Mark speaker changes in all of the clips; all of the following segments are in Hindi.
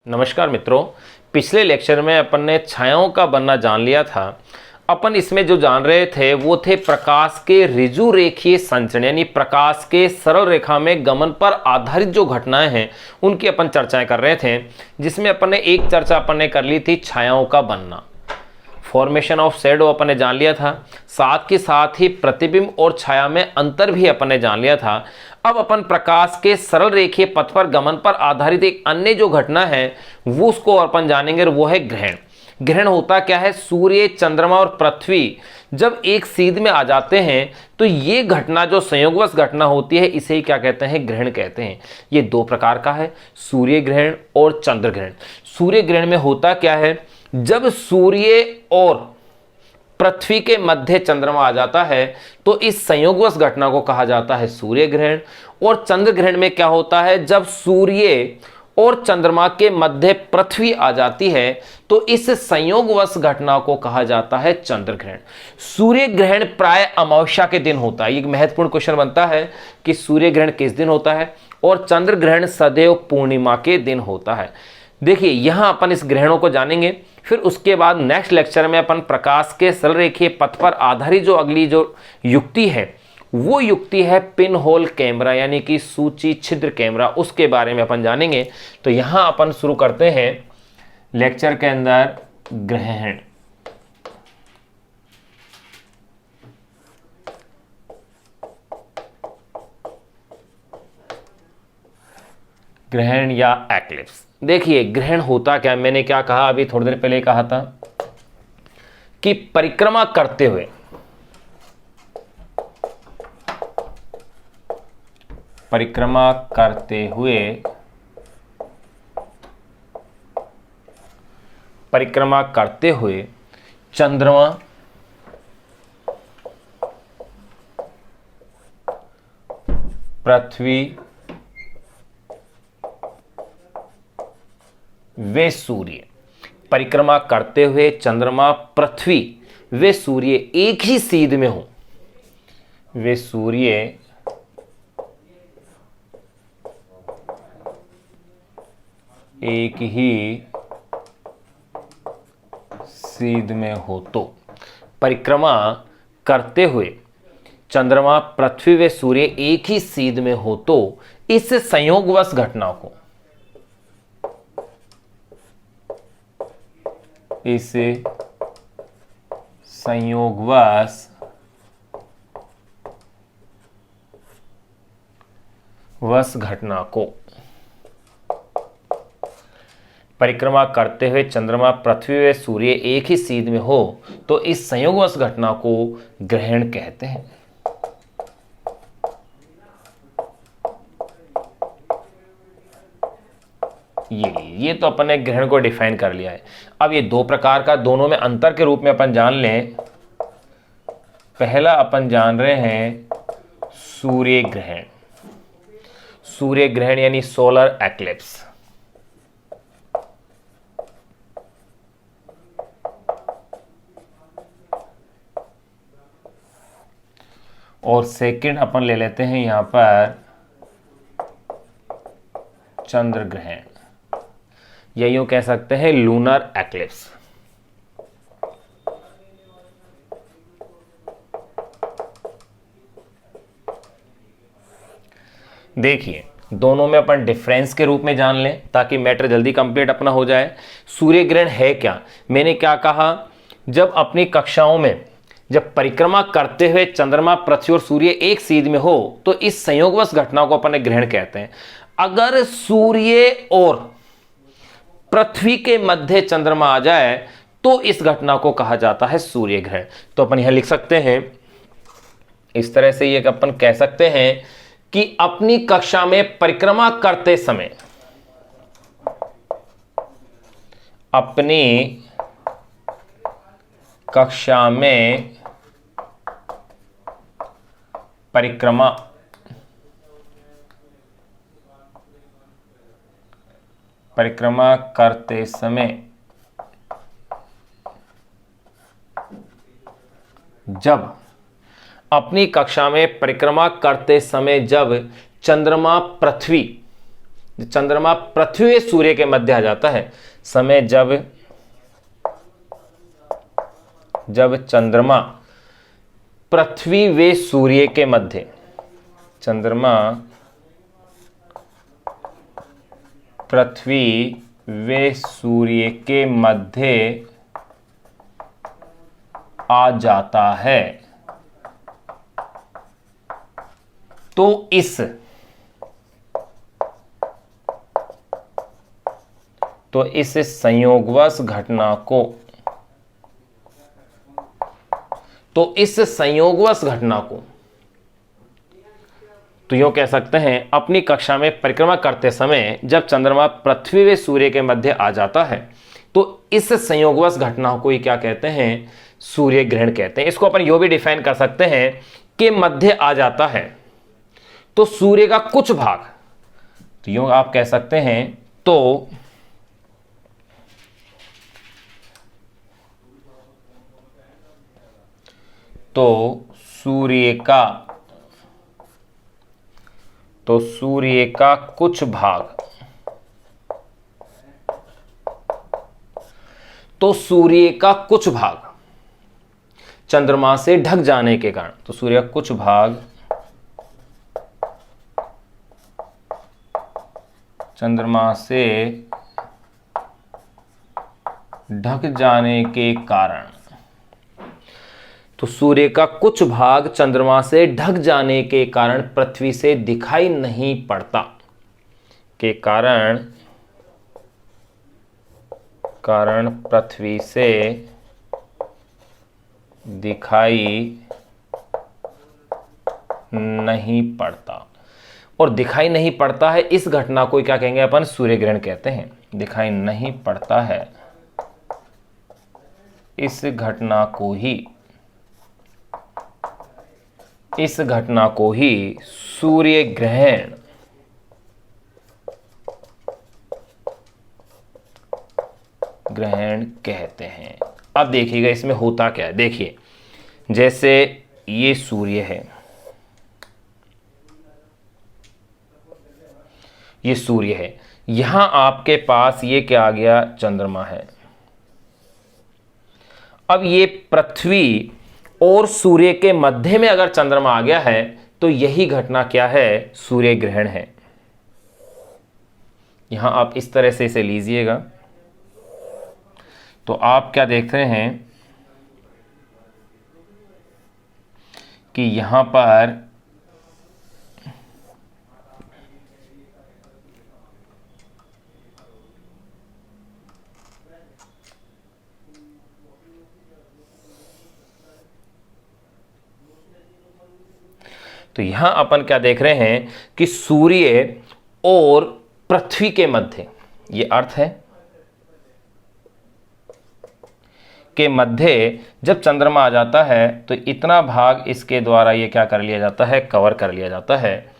Speaker 1: नमस्कार मित्रों, पिछले लेक्चर में अपन ने छायाओं का बनना जान लिया था। अपन इसमें जो जान रहे थे वो थे प्रकाश के ऋजु रेखीय संचरण, यानी प्रकाश के सरल रेखा में गमन पर आधारित जो घटनाएं हैं उनकी अपन चर्चाएं कर रहे थे, जिसमें अपन ने एक चर्चा अपन ने कर ली थी छायाओं का बनना, फॉर्मेशन ऑफ शैडो अपन ने जान लिया था। साथ के साथ ही प्रतिबिंब और छाया में अंतर भी अपन ने जान लिया था। अब अपन प्रकाश के सरल रेखीय पथ पर गमन पर आधारित एक अन्य जो घटना है वो उसको अपन जानेंगे, और वो है ग्रहण। ग्रहण होता क्या है? सूर्य, चंद्रमा और पृथ्वी जब एक सीध में आ जाते हैं तो ये घटना जो संयोगवश घटना होती है इसे ही क्या कहते हैं? ग्रहण कहते हैं। ये दो प्रकार का है, सूर्य ग्रहण और चंद्र ग्रहण। सूर्य ग्रहण में होता क्या है? जब सूर्य और पृथ्वी के मध्य चंद्रमा आ जाता है तो इस संयोगवश घटना को कहा जाता है सूर्य ग्रहण। और चंद्र ग्रहण में क्या होता है? जब सूर्य और चंद्रमा के मध्य पृथ्वी आ जाती है तो इस संयोगवश घटना को कहा जाता है चंद्र ग्रहण। सूर्य ग्रहण प्राय अमावस्या के दिन होता है। ये महत्वपूर्ण क्वेश्चन बनता है कि सूर्य ग्रहण किस दिन होता है, और चंद्र ग्रहण सदैव पूर्णिमा के दिन होता है। देखिए यहां अपन इस ग्रहणों को जानेंगे, फिर उसके बाद नेक्स्ट लेक्चर में अपन प्रकाश के सरल रेखीय पथ पर आधारित जो अगली जो युक्ति है वो युक्ति है पिन होल कैमरा, यानी कि सूची छिद्र कैमरा, उसके बारे में अपन जानेंगे। तो यहां अपन शुरू करते हैं लेक्चर के अंदर ग्रहण। ग्रहण या एक्लिप्स। देखिए ग्रहण होता क्या, मैंने क्या कहा अभी थोड़ी देर पहले कहा था कि परिक्रमा करते हुए चंद्रमा पृथ्वी वे सूर्य, परिक्रमा करते हुए चंद्रमा, पृथ्वी वे सूर्य एक ही सीध में हो, वे सूर्य एक ही सीध में हो, तो परिक्रमा करते हुए चंद्रमा, पृथ्वी व सूर्य एक ही सीध में हो तो इस संयोगवश घटना को, इस संयोगवश घटना को, परिक्रमा करते हुए चंद्रमा, पृथ्वी व सूर्य एक ही सीध में हो तो इस संयोगवश घटना को ग्रहण कहते हैं। ये तो अपन ने ग्रहण को डिफाइन कर लिया है। अब ये दो प्रकार का, दोनों में अंतर के रूप में अपन जान लें। पहला अपन जान रहे हैं सूर्य ग्रहण। सूर्य ग्रहण यानी सोलर एक्लिप्स। और सेकंड अपन ले लेते हैं यहां पर चंद्र ग्रहण, या यूं कह सकते हैं लूनर एक्लिप्स। देखिए दोनों में अपन डिफरेंस के रूप में जान लें ताकि मैटर जल्दी कंप्लीट अपना हो जाए। सूर्य ग्रहण है क्या? मैंने क्या कहा, जब अपनी कक्षाओं में जब परिक्रमा करते हुए चंद्रमा, पृथ्वी और सूर्य एक सीध में हो तो इस संयोगवश घटना को अपन ग्रहण कहते हैं। अगर सूर्य और पृथ्वी के मध्य चंद्रमा आ जाए तो इस घटना को कहा जाता है सूर्य ग्रहण। तो अपन यहां लिख सकते हैं इस तरह से, ये अपन कह सकते हैं कि अपनी कक्षा में परिक्रमा करते समय, अपनी कक्षा में परिक्रमा करते समय जब अपनी कक्षा में परिक्रमा करते समय जब चंद्रमा, पृथ्वी चंद्रमा पृथ्वी व सूर्य के मध्य आ जाता है, समय जब चंद्रमा पृथ्वी व सूर्य के मध्य, चंद्रमा पृथ्वी व सूर्य के मध्य आ जाता है, तो इस संयोगवश घटना को, तो यूं कह सकते हैं अपनी कक्षा में परिक्रमा करते समय जब चंद्रमा पृथ्वी व सूर्य के मध्य आ जाता है तो इस संयोगवश घटना को ही क्या कहते हैं, सूर्य ग्रहण कहते हैं। इसको अपन यो भी डिफाइन कर सकते हैं कि मध्य आ जाता है तो सूर्य का कुछ भाग, तो यूं आप कह सकते हैं तो सूर्य का कुछ भाग, चंद्रमा से ढक जाने के कारण, तो सूर्य का कुछ भाग चंद्रमा से ढक जाने के कारण, तो सूर्य का कुछ भाग चंद्रमा से ढक जाने के कारण पृथ्वी से दिखाई नहीं पड़ता के कारण पृथ्वी से दिखाई नहीं पड़ता, और दिखाई नहीं पड़ता है इस घटना को क्या कहेंगे अपन, सूर्य ग्रहण कहते हैं। दिखाई नहीं पड़ता है इस घटना को ही सूर्य ग्रहण कहते हैं। अब देखिएगा इसमें होता क्या है। देखिए जैसे ये सूर्य है, ये सूर्य है, यहां आपके पास ये क्या आ गया, चंद्रमा है। अब ये पृथ्वी और सूर्य के मध्य में अगर चंद्रमा आ गया है तो यही घटना क्या है, सूर्य ग्रहण है। यहां आप इस तरह से इसे लीजिएगा तो आप क्या देख रहे हैं कि यहां पर तो यहां अपन क्या देख रहे हैं कि सूर्य और पृथ्वी के मध्य, ये अर्थ है के मध्य जब चंद्रमा आ जाता है तो इतना भाग इसके द्वारा ये क्या कर लिया जाता है, कवर कर लिया जाता है,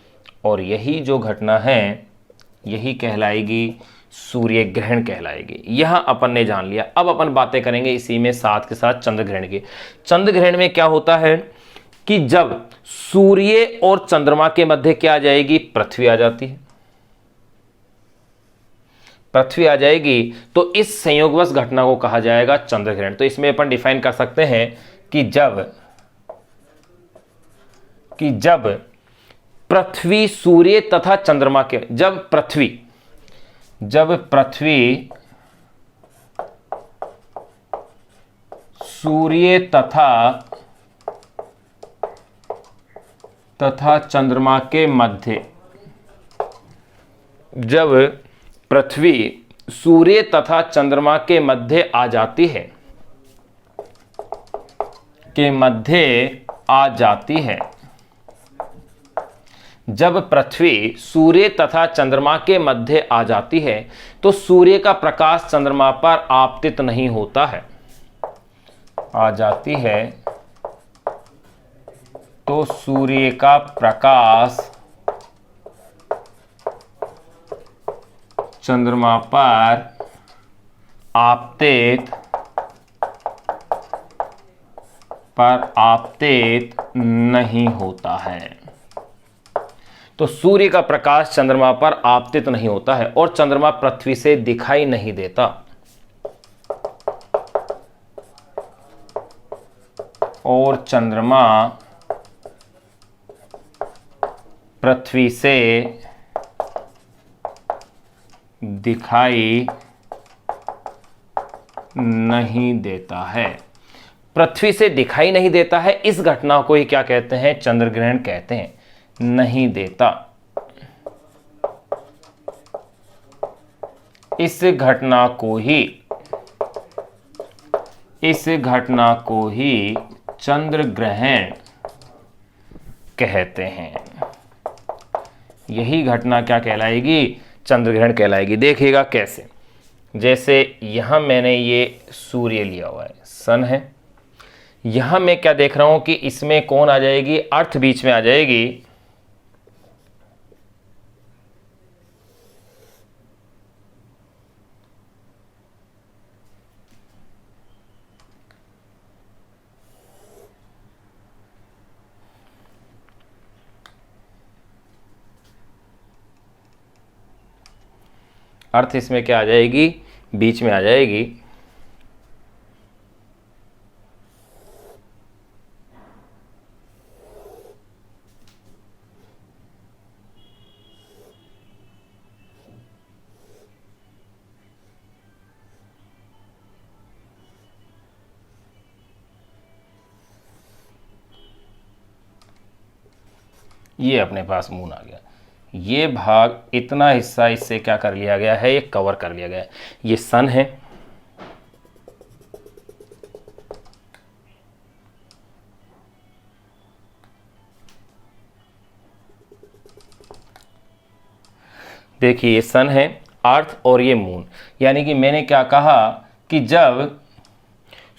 Speaker 1: और यही जो घटना है यही कहलाएगी सूर्य ग्रहण कहलाएगी। यह अपन ने जान लिया। अब अपन बातें करेंगे इसी में साथ के साथ चंद्र ग्रहण की। चंद्र ग्रहण में क्या होता है कि जब सूर्य और चंद्रमा के मध्य क्या आ जाएगी, पृथ्वी आ जाती है। पृथ्वी आ जाएगी तो इस संयोगवश घटना को कहा जाएगा चंद्र ग्रहण। तो इसमें अपन डिफाइन कर सकते हैं कि जब पृथ्वी सूर्य तथा चंद्रमा के, जब पृथ्वी सूर्य तथा चंद्रमा के मध्य, जब पृथ्वी सूर्य तथा चंद्रमा के मध्य आ जाती है, जब पृथ्वी सूर्य तथा चंद्रमा के मध्य आ जाती है तो सूर्य का प्रकाश चंद्रमा पर आपतित नहीं होता है। आ जाती है तो सूर्य का प्रकाश चंद्रमा पर आपतित नहीं होता है। तो सूर्य का प्रकाश चंद्रमा पर आपतित नहीं होता है और चंद्रमा पृथ्वी से दिखाई नहीं देता। और चंद्रमा पृथ्वी से दिखाई नहीं देता है। पृथ्वी से दिखाई नहीं देता है, इस घटना को ही क्या कहते हैं? चंद्र ग्रहण कहते हैं। नहीं देता, इस घटना को ही चंद्र ग्रहण कहते हैं। यही घटना क्या कहलाएगी? चंद्र ग्रहण कहलाएगी। देखिएगा कैसे, जैसे यहां मैंने ये सूर्य लिया हुआ है, सन है। यहां मैं क्या देख रहा हूं कि इसमें कौन आ जाएगी? अर्थ बीच में आ जाएगी। अर्थ इसमें क्या आ जाएगी? बीच में आ जाएगी। ये अपने पास मून आ गया। ये भाग, इतना हिस्सा इससे क्या कर लिया गया है? ये कवर कर लिया गया है। ये सन है, देखिए ये सन है, अर्थ और ये मून। यानी कि मैंने क्या कहा कि जब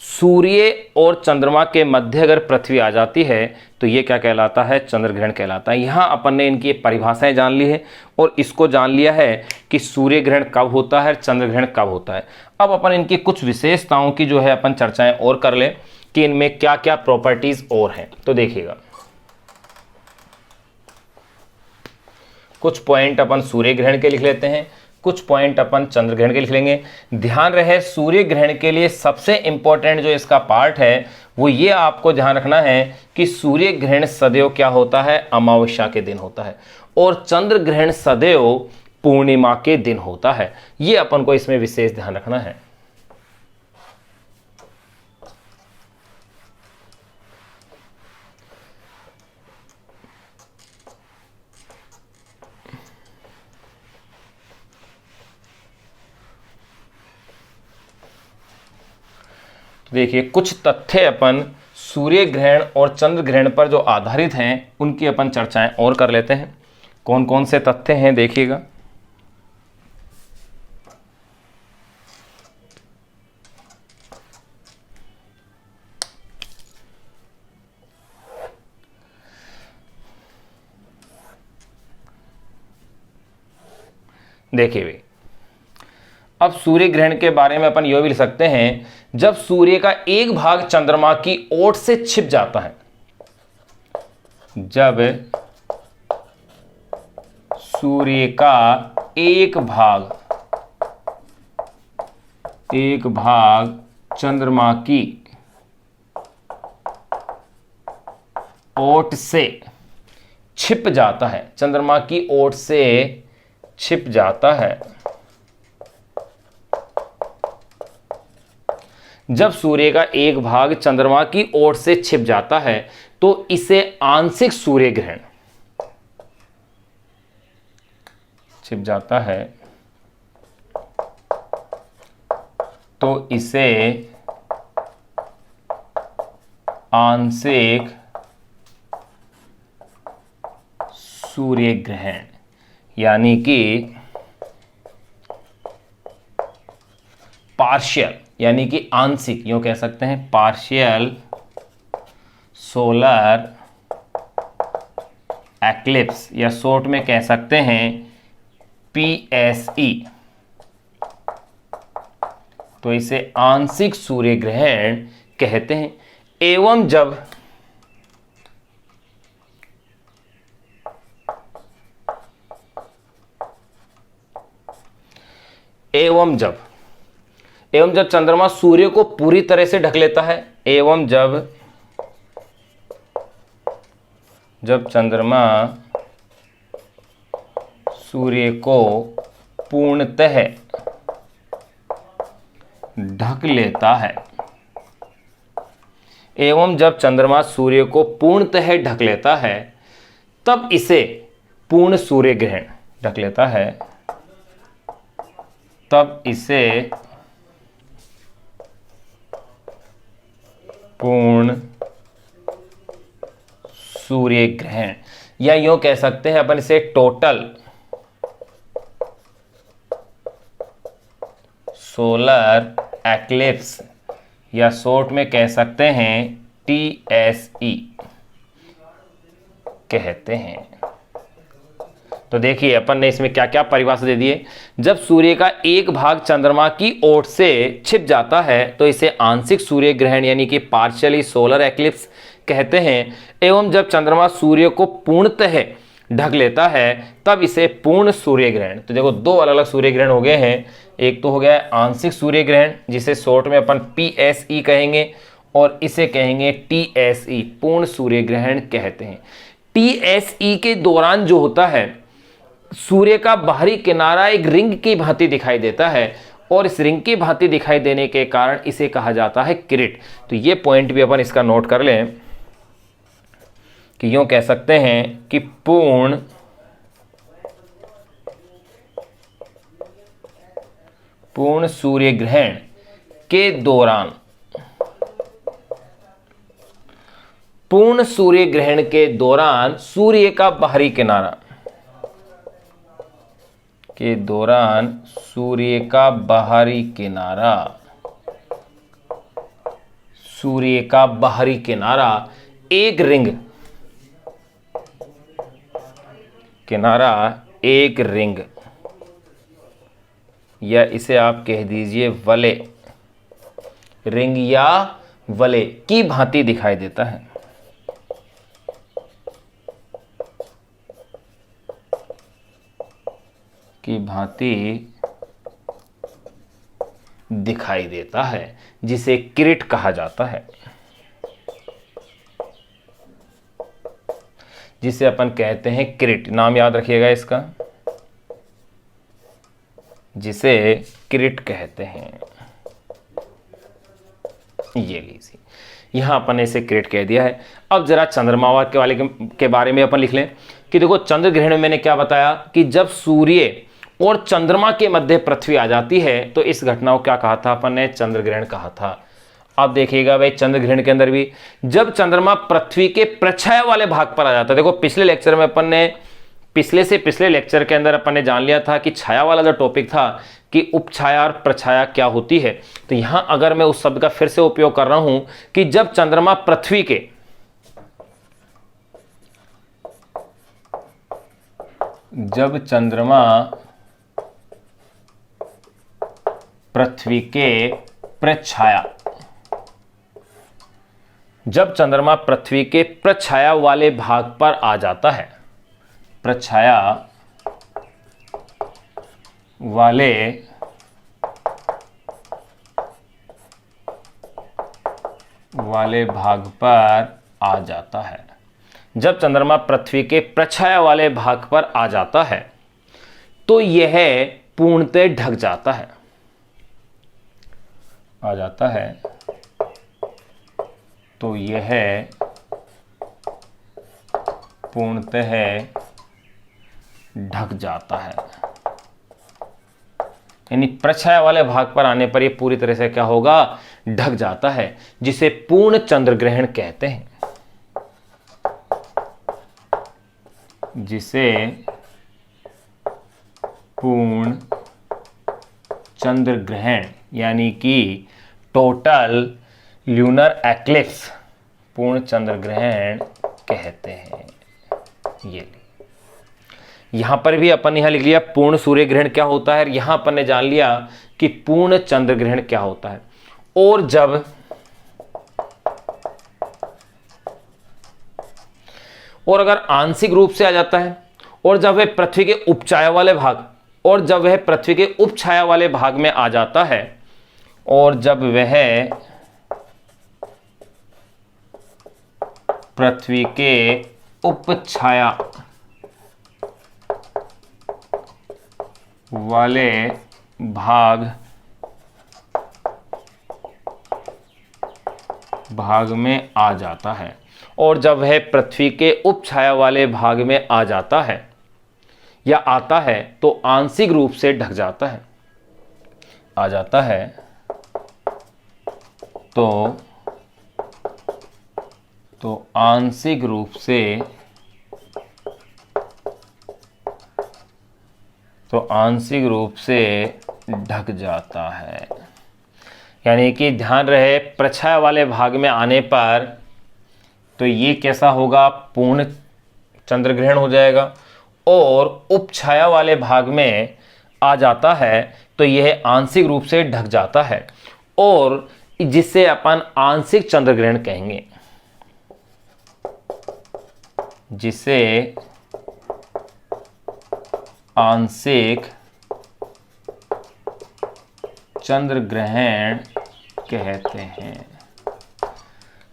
Speaker 1: सूर्य और चंद्रमा के मध्य अगर पृथ्वी आ जाती है तो ये क्या कहलाता है? चंद्र ग्रहण कहलाता है। यहाँ अपन ने इनकी परिभाषाएं जान ली है और इसको जान लिया है कि सूर्य ग्रहण कब होता है, चंद्र ग्रहण कब होता है। अब अपन इनकी कुछ विशेषताओं की जो है अपन चर्चाएं और कर लें कि इनमें क्या क्या प्रॉपर्टीज और हैं। तो देखिएगा, कुछ पॉइंट अपन सूर्य ग्रहण के लिख लेते हैं, कुछ पॉइंट अपन चंद्र ग्रहण के लिख लेंगे। ध्यान रहे, सूर्य ग्रहण के लिए सबसे इंपॉर्टेंट जो इसका पार्ट है वो ये आपको ध्यान रखना है कि सूर्य ग्रहण सदैव क्या होता है? अमावस्या के दिन होता है और चंद्र ग्रहण सदैव पूर्णिमा के दिन होता है। ये अपन को इसमें विशेष ध्यान रखना है। देखिए, कुछ तथ्य अपन सूर्य ग्रहण और चंद्र ग्रहण पर जो आधारित हैं उनकी अपन चर्चाएं और कर लेते हैं। कौन कौन से तथ्य हैं देखिएगा। देखिए भाई, अब सूर्य ग्रहण के बारे में अपन यह भी लिख सकते हैं, जब सूर्य का एक भाग चंद्रमा की ओट से छिप जाता है। जब सूर्य का एक भाग चंद्रमा की ओट से छिप जाता है, चंद्रमा की ओट से छिप जाता है। जब सूर्य का एक भाग चंद्रमा की ओर से छिप जाता है तो इसे आंशिक सूर्य ग्रहण, छिप जाता है तो इसे आंशिक सूर्य ग्रहण, यानी कि पार्शियल, यानी कि आंशिक, यूं कह सकते हैं पार्शियल सोलर एक्लिप्स, या शॉर्ट में कह सकते हैं PSE। तो इसे आंशिक सूर्य ग्रहण कहते हैं। एवं जब एवं जब चंद्रमा सूर्य को पूरी तरह से ढक लेता है, एवं जब चंद्रमा सूर्य को पूर्णतः ढक लेता है, एवं जब चंद्रमा सूर्य को पूर्णतः ढक लेता है, तब इसे पूर्ण सूर्य ग्रहण ढक लेता है, तब इसे पूर्ण सूर्य ग्रहण, या यूं कह सकते हैं अपन इसे टोटल सोलर एक्लिप्स, या शॉर्ट में कह सकते हैं TSE कहते हैं। तो देखिए अपन ने इसमें क्या क्या परिभाषा दे दिए। जब सूर्य का एक भाग चंद्रमा की ओर से छिप जाता है तो इसे आंशिक सूर्य ग्रहण यानी कि पार्शियली सोलर एक्लिप्स कहते हैं, एवं जब चंद्रमा सूर्य को पूर्णतः ढक लेता है तब इसे पूर्ण सूर्य ग्रहण। तो देखो दो अलग अलग सूर्य ग्रहण हो गए हैं, एक तो हो गया आंशिक सूर्य ग्रहण जिसे शॉर्ट में अपन PSE कहेंगे, और इसे कहेंगे TSE पूर्ण सूर्य ग्रहण कहते हैं। TSE के दौरान जो होता है सूर्य का बाहरी किनारा एक रिंग की भांति दिखाई देता है, और इस रिंग की भांति दिखाई देने के कारण इसे कहा जाता है किरीट। तो ये पॉइंट भी अपन इसका नोट कर लें कि यूं कह सकते हैं कि पूर्ण सूर्य ग्रहण के दौरान, पूर्ण सूर्य ग्रहण के दौरान सूर्य का बाहरी किनारा के दौरान सूर्य का बाहरी किनारा, सूर्य का बाहरी किनारा एक रिंग, किनारा एक रिंग, या इसे आप कह दीजिए वलय, रिंग या वलय की भांति दिखाई देता है। की भांति दिखाई देता है जिसे किरीट कहा जाता है, जिसे अपन कहते हैं किरीट। नाम याद रखिएगा इसका, जिसे किरीट कहते हैं। ये लीजिए यहां अपन ने इसे किरीट कह दिया है। अब जरा चंद्रमा के वाले के बारे में अपन लिख लें कि देखो चंद्र ग्रहण में मैंने क्या बताया कि जब सूर्य और चंद्रमा के मध्य पृथ्वी आ जाती है तो इस घटना को क्या कहा था अपन ने, चंद्र ग्रहण कहा था। अब देखिएगा भाई चंद्र ग्रहण के अंदर भी जब चंद्रमा पृथ्वी के प्रछाया वाले भाग पर आ जाता है, देखो पिछले लेक्चर में अपन ने पिछले लेक्चर के अंदर अपन ने जान लिया था कि छाया वाला जो टॉपिक था कि उपछाया और प्रछाया क्या होती है। तो यहां अगर मैं उस शब्द का फिर से उपयोग कर रहा हूं कि जब चंद्रमा पृथ्वी के प्रछाया, जब चंद्रमा पृथ्वी के प्रछाया वाले भाग पर आ जाता है, प्रछाया वाले भाग पर आ जाता है, जब चंद्रमा पृथ्वी के प्रछाया वाले भाग पर आ जाता है तो यह पूर्णतः ढक जाता है, आ जाता है तो यह पूर्णतः ढक जाता है। यानी प्रछाया वाले भाग पर आने पर यह पूरी तरह से क्या होगा, ढक जाता है, जिसे पूर्ण चंद्र ग्रहण कहते हैं, जिसे पूर्ण चंद्र ग्रहण यानी कि टोटल ल्यूनर एक्लिप्स, पूर्ण चंद्र ग्रहण कहते हैं। ये यहां पर भी अपन यहां लिख लिया पूर्ण सूर्य ग्रहण क्या होता है, यहां अपन ने जान लिया कि पूर्ण चंद्र ग्रहण क्या होता है। और जब अगर आंशिक रूप से आ जाता है और जब वह पृथ्वी के उपचाया वाले भाग और जब वह पृथ्वी के उपछाया वाले भाग में आ जाता है, और जब वह पृथ्वी के उपछाया वाले भाग में आ जाता है, और जब वह पृथ्वी के उपछाया वाले भाग में आ जाता है या आता है तो आंशिक रूप से ढक जाता है। आ जाता है तो आंशिक रूप से ढक जाता है। यानी कि ध्यान रहे, प्रछाया वाले भाग में आने पर तो ये कैसा होगा, पूर्ण चंद्र ग्रहण हो जाएगा, और उपछाया वाले भाग में आ जाता है तो यह आंशिक रूप से ढक जाता है, और जिसे अपन आंशिक चंद्र ग्रहण कहेंगे, जिसे आंशिक चंद्र ग्रहण कहते हैं,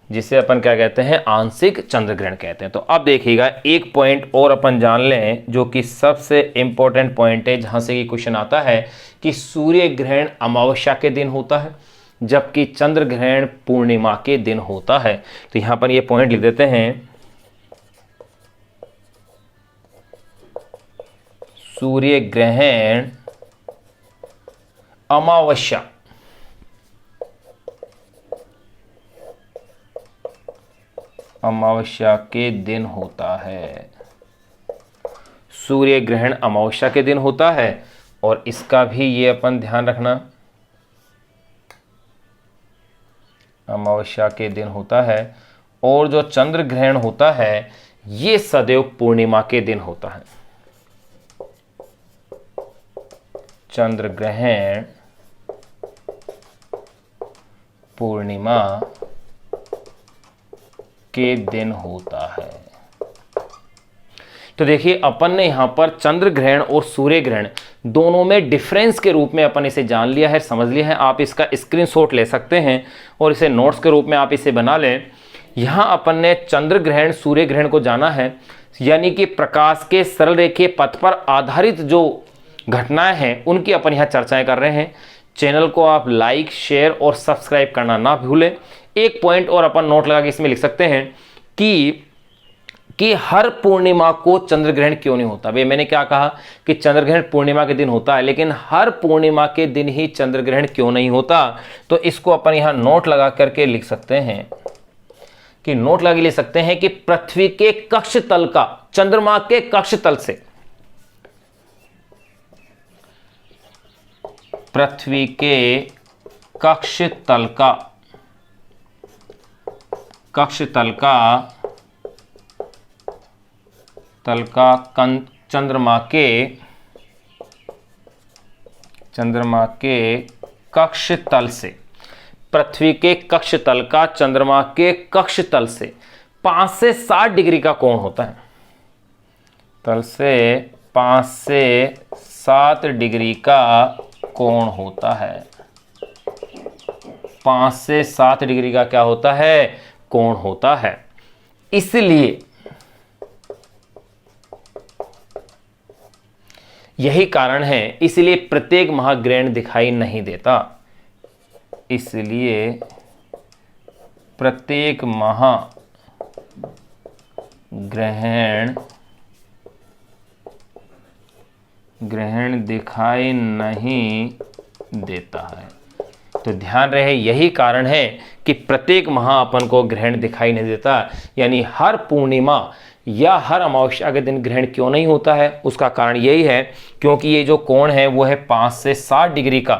Speaker 1: जिसे अपन क्या कहते हैं, आंशिक चंद्र ग्रहण कहते हैं। तो अब देखिएगा, एक पॉइंट और अपन जान लें जो कि सबसे इंपॉर्टेंट पॉइंट है, जहां से ये क्वेश्चन आता है कि सूर्य ग्रहण अमावस्या के दिन होता है जबकि चंद्र ग्रहण पूर्णिमा के दिन होता है। तो यहां पर ये पॉइंट लिख देते हैं, सूर्य ग्रहण अमावस्या के दिन होता है। सूर्य ग्रहण अमावस्या के दिन होता है, और इसका भी ये अपन ध्यान रखना, अमावस्या के दिन होता है, और जो चंद्र ग्रहण होता है ये सदैव पूर्णिमा के दिन होता है। चंद्र ग्रहण पूर्णिमा के दिन होता है। तो देखिए, अपन ने यहां पर चंद्र ग्रहण और सूर्य ग्रहण दोनों में डिफरेंस के रूप में अपन इसे जान लिया है, समझ लिया है। आप इसका स्क्रीनशॉट ले सकते हैं और इसे नोट्स के रूप में आप इसे बना लें। यहां अपन ने चंद्र ग्रहण सूर्य ग्रहण को जाना है, यानी कि प्रकाश के सरल रेखीय पथ पर आधारित जो घटनाएं हैं उनकी अपन यहां चर्चाएं कर रहे हैं। चैनल को आप लाइक, शेयर और सब्सक्राइब करना ना भूलें। एक पॉइंट और अपन नोट लगा के इसमें लिख सकते हैं कि हर पूर्णिमा को चंद्र ग्रहण क्यों नहीं होता। भाई मैंने क्या कहा कि चंद्र ग्रहण पूर्णिमा के दिन होता है, लेकिन हर पूर्णिमा के दिन ही चंद्र ग्रहण क्यों नहीं होता। तो इसको अपन यहां नोट लगा करके लिख सकते हैं कि नोट लगा ले सकते हैं कि पृथ्वी के कक्ष तल का चंद्रमा के कक्ष तल से, पृथ्वी के कक्ष तल का चंद्रमा के कक्ष तल से, पृथ्वी के कक्ष तल का चंद्रमा के कक्ष तल से 5 से 7 डिग्री का कोण होता है। तल से 5 से 7 डिग्री का कोण होता है। 5 से 7 डिग्री का क्या होता है, कोण होता है। इसलिए यही कारण है, इसलिए प्रत्येक महाग्रहण दिखाई नहीं देता। इसलिए प्रत्येक ग्रहण दिखाई नहीं देता है। तो ध्यान रहे, यही कारण है कि प्रत्येक माह अपन को ग्रहण दिखाई नहीं देता, यानी हर पूर्णिमा या हर अमावस्या के दिन ग्रहण क्यों नहीं होता है। उसका कारण यही है क्योंकि ये जो कोण है वो है 5 से 7 डिग्री का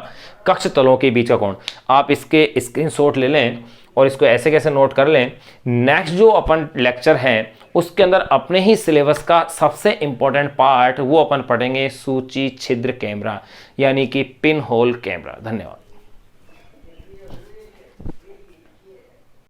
Speaker 1: कक्ष तलों के बीच का कोण। आप इसके स्क्रीनशॉट ले लें और इसको ऐसे कैसे नोट कर लें। नेक्स्ट जो अपन लेक्चर है उसके अंदर अपने ही सिलेबस का सबसे इंपॉर्टेंट पार्ट वो अपन पढ़ेंगे सूची छिद्र कैमरा, यानी कि पिन होल कैमरा। धन्यवाद।